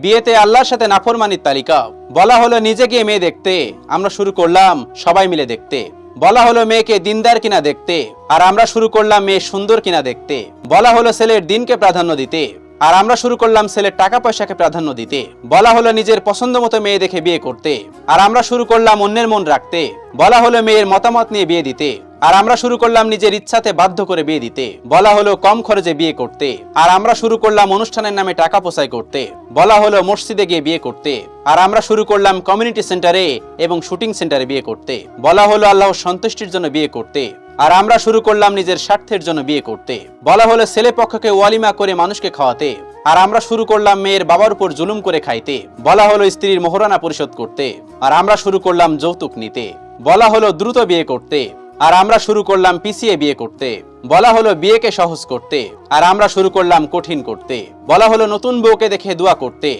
বিয়েতে আল্লাহর সাথে নাফরমানির তালিকা। বলা হলো নিজে গিয়ে মেয়ে দেখতে, আমরা শুরু করলাম সবাই মিলে দেখতে। বলা হলো মেয়েকে দিনদার কিনা দেখতে, আর আমরা শুরু করলাম মেয়ে সুন্দর কিনা দেখতে। বলা হলো ছেলের দিনকে প্রাধান্য দিতে, আর আমরা শুরু করলাম ছেলের টাকা পয়সাকে প্রাধান্য দিতে। বলা হলো নিজের পছন্দ মতো মেয়ে দেখে বিয়ে করতে, আর আমরা শুরু করলাম অন্যের মন রাখতে। বলা হলো মেয়ের মতামত নিয়ে বিয়ে দিতে, আর আমরা শুরু করলাম নিজের ইচ্ছাতে বাধ্য করে বিয়ে দিতে। বলা হলো কম খরচে বিয়ে করতে, আর আমরা শুরু করলাম অনুষ্ঠানের নামে টাকা পোসাই করতে। বলা হলো মসজিদে গিয়ে বিয়ে করতে, আর আমরা শুরু করলাম কমিউনিটি সেন্টারে এবং শুটিং সেন্টারে বিয়ে করতে। বলা হলো আল্লাহর সন্তুষ্টির জন্য বিয়ে করতে, আর আমরা শুরু করলাম নিজের স্বার্থের জন্য বিয়ে করতে। বলা হলো ছেলে পক্ষকে ওয়ালিমা করে মানুষকে খাওয়াতে, আর আমরা শুরু করলাম মেয়ের বাবার উপর জুলুম করে খাইতে। বলা হলো স্ত্রীর মোহরানা পরিশোধ করতে, আর আমরা শুরু করলাম যৌতুক নিতে। বলা হলো দ্রুত বিয়ে করতে, আর আমরা শুরু করলাম পিছিয়ে বিয়ে করতে। বলা হলো বিয়েকে সহজ করতে, আর আমরা শুরু করলাম কঠিন করতে। বলা হলো নতুন বউকে দেখে দোয়া করতে,